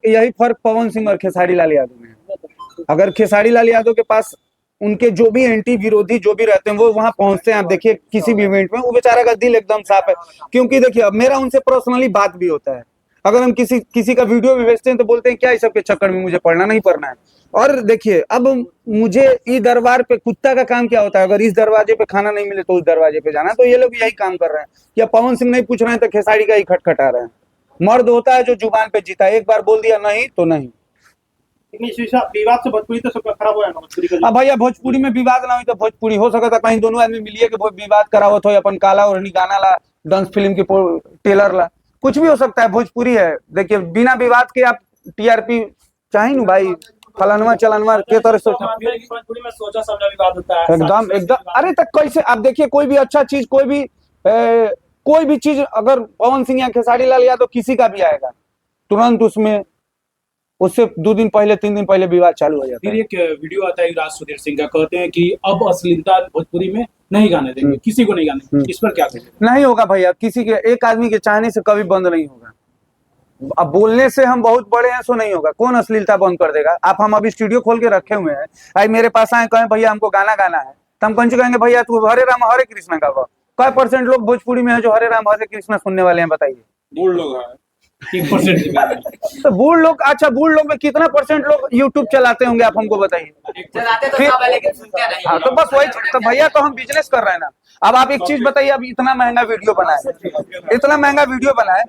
यही फर्क पवन सिंह और खेसारी लाल यादव में है। अगर खेसारी लाल यादव के पास उनके जो भी एंटी विरोधी जो भी रहते हैं वो वहां पहुंचते हैं, आप देखिए किसी भी इवेंट में, वो बेचारा का दिल एकदम साफ है। क्योंकि देखिए अब मेरा उनसे पर्सनली बात भी होता है, अगर हम किसी का वीडियो भी भेजते हैं तो बोलते हैं क्या इस सब के चक्कर में मुझे पढ़ना नहीं पड़ना है। और देखिए अब मुझे इस दरबार पे, कुत्ता का काम क्या होता है, अगर इस दरवाजे पे खाना नहीं मिले तो उस दरवाजे पे जाना, तो ये लोग यही काम कर रहे हैं। या पवन सिंह नहीं पूछ रहे हैं तो खेसारी का ही खटखटा रहे हैं। मर्द होता है जो जुबान पे जीता है, एक बार बोल दिया नहीं तो नहीं। विवाद से भोजपुरी तो सबका खराब हो जाएगा भोजपुरी का। अब भैया भोजपुरी में विवाद ना हुई तो भोजपुरी हो सकता था कहीं दोनों आदमी मिलिए कि विवाद करावत हो, अपन काला और गाना ला, डांस फिल्म की टेलर ला, कुछ भी हो सकता है। भोजपुरी है, देखिए बिना विवाद के आप टीआरपी चाहिए ना भाई, फलानवा चलानवा के तरह से भोजपुरी में सोचा समझा विवाद होता है एकदम एकदम। अरे तक कैसे आप देखिए, कोई भी अच्छा चीज, कोई भी चीज अगर पवन सिंह या खेसारी लाल यादव किसी का भी आएगा, तुरंत उससे 2 दिन पहले 3 दिन पहले विवाद चालू हो जाता है। फिर एक वीडियो आता है राज सुधीर सिंह का, कहते हैं कि अब अश्लीलता भोजपुरी में नहीं गाने देंगे, किसी को नहीं गाने। इस पर क्या कहेंगे? नहीं होगा भैया, किसी के एक आदमी के चाहने से कभी बंद नहीं होगा। अब बोलने से हम बहुत बड़े हैं सो नहीं होगा, कौन अश्लीलता बंद कर देगा। आप हम अभी स्टूडियो खोल के रखे हुए हैं, आई मेरे पास आए कहें भैया हमको गाना गाना है, तो हम कौन कहेंगे भैया तू हरे राम हरे कृष्णा गावा। क्या % लोग भोजपुरी में है जो हरे राम हरे कृष्णा सुनने वाले हैं, बताइए। बूढ़ लोग हैं 1% तो बूढ़ लोग, अच्छा बूढ़ लोग में कितना % लोग यूट्यूब चलाते होंगे, आप हमको बताइए। हाँ तो बस वही तो भैया, तो हम बिजनेस कर रहे हैं ना। अब आप एक चीज बताइए, अब इतना महंगा वीडियो बनाए,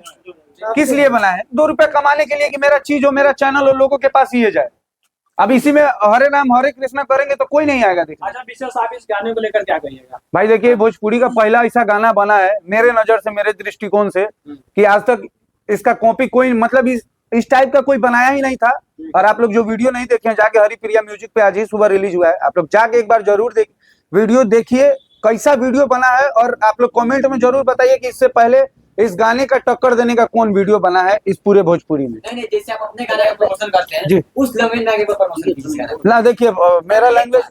किस लिए बनाए? 2 रुपए कमाने के लिए कि मेरा चीज हो, मेरा चैनल हो, लोगों के पास ये जाए। अब इसी में हरे राम हरे कृष्णा करेंगे तो कोई नहीं आएगा देखिए। अच्छा विशेष आप इस गाने को लेकर क्या कहिएगा? भाई देखिए, भोजपुरी का पहला ऐसा गाना बना है मेरे नजर से, मेरे दृष्टिकोण से, कि आज तक इसका कॉपी कोई, मतलब इस टाइप का कोई बनाया ही नहीं था। और आप लोग जो वीडियो नहीं देखे हैं, जाके हरिप्रिया म्यूजिक पे आज ही सुबह रिलीज हुआ है, आप लोग जाके एक बार जरूर वीडियो देखिए कैसा वीडियो बना है। और आप लोग कमेंट में जरूर बताइए कि इससे पहले इस गाने का टक्कर देने का कौन वीडियो बना है इस पूरे भोजपुरी में। नहीं, जैसे आप अपने गाने का प्रमोशन करते हैं जी, उस लैंग्वेज में आगे प्रमोशन कीजिए ना। देखिए मेरा लैंग्वेज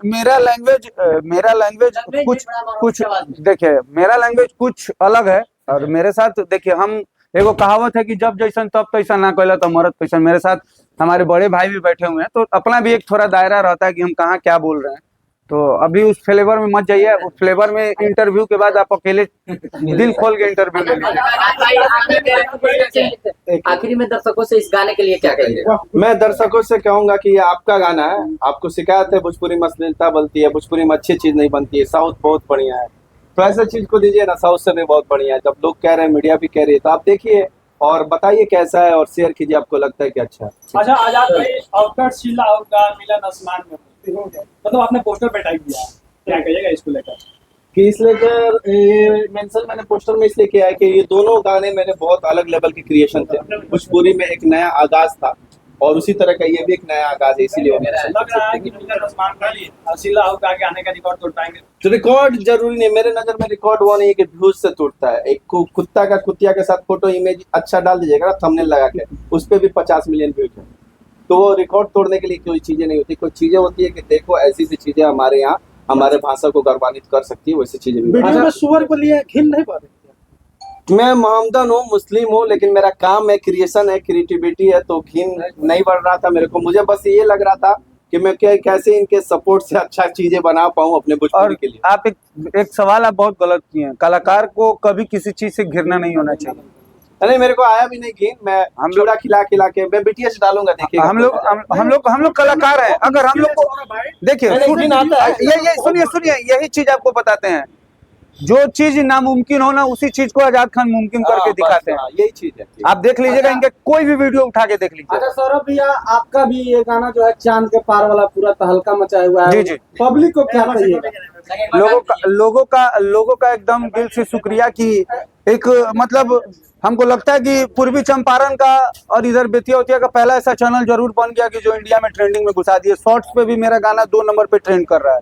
कुछ देखिए, मेरा लैंग्वेज कुछ अलग है। और मेरे साथ देखिए, हम एगो कहावत है कि जब जैसन तब तैसा ना कहला तो मरद पैसन। मेरे साथ हमारे बड़े भाई भी बैठे हुए हैं, तो अपना भी एक थोड़ा दायरा रहता है कि हम कहाँ क्या बोल रहे हैं। तो अभी उस फ्लेवर में मत जाइए, उस फ्लेवर में इंटरव्यू के बाद आप अकेले दिल खोल के इंटरव्यू ले लीजिए। आखिरी में दर्शकों से इस गाने के लिए क्या कहेंगे? मैं दर्शकों से कहूंगा कि ये आपका गाना है, आपको शिकायत है भोजपुरी में अश्लीलता बनती है, भोजपुरी में अच्छी चीज नहीं बनती है, साउथ बहुत बढ़िया है, तो ऐसा चीज को दीजिए ना, साउथ से भी बहुत बढ़िया है। जब लोग कह रहे हैं, मीडिया भी कह रही है, तो आप देखिए और बताइए कैसा है और शेयर कीजिए, आपको लगता है कि अच्छा है। अच्छा आजाद भाई, अवकट शीला होगा मिलन आसमान में, मतलब आपने पोस्टर पे टाइप दिया, क्या कहिएगा इसको लेकर? कि इस लेकर मेंशन मैंने पोस्टर में इसलिए किया है कि ये दोनों गाने मेरे बहुत अलग लेवल के क्रिएशन थे। भोजपुरी में एक नया आगाज था और उसी तरह का ये भी एक नया आगाज है, इसीलिए लग रहा है कि मिलन आसमान का शीला होगा आगे आने का रिकॉर्ड तोड़ पाएंगे। तो रिकॉर्ड जरूरी नहीं, मेरे नजर में रिकॉर्ड वो नहीं है कि व्यूज से टूटता है। एक कुत्ता का कुतिया के साथ फोटो इमेज अच्छा डाल दीजिएगा थंबनेल लगा के, उस पर भी 50 मिलियन व्यूज है। तो वो रिकॉर्ड तोड़ने के लिए कोई चीजें नहीं होती, कोई चीजें होती है कि देखो ऐसी सी चीजें हमारे यहाँ हमारे भाषा को गौरवान्वित कर सकती है, वैसी चीजें भी। वीडियो में सुअर को लिए घिन नहीं पा रहे? मैं मोहम्मदन हूँ, मुस्लिम हूँ, लेकिन मेरा काम है, क्रिएशन है, क्रिएटिविटी है, तो घिन नहीं बढ़ रहा था मेरे को। मुझे बस ये लग रहा था कि मैं कैसे इनके सपोर्ट से अच्छा चीजें बना पाऊँ अपने भोजपुरी के लिए। आप एक सवाल आप बहुत गलत किए हैं, कलाकार को कभी किसी चीज से घिरना नहीं होना चाहिए। नहीं, मेरे को आया भी नहीं घिन, मैं हम चूड़ा खिला के मैं BTS डालूंगा, देखिए। हम लोग कलाकार हैं, अगर हम लोग को देखिए सुनिए यही चीज आपको बताते हैं, जो चीज नामुमकिन हो ना उसी चीज को आजाद खान मुमकिन करके दिखाते हैं, यही चीज है। आप देख लीजिएगा, इनके कोई भी वीडियो उठा के देख लीजिए। अच्छा सौरभ भैया, आपका भी ये गाना जो है चांद के पार वाला पूरा तहलका मचाया हुआ है, जी। पब्लिक को क्या कहिएगा? लोगों का एकदम दिल से शुक्रिया कि एक मतलब हमको लगता है कि पूर्वी चंपारण का और इधर बेतिया उतिया का पहला ऐसा चैनल जरूर बन गया कि जो इंडिया में ट्रेंडिंग में घुसा दिए। शॉर्ट्स पे भी मेरा गाना 2 नंबर पे ट्रेंड कर रहा है।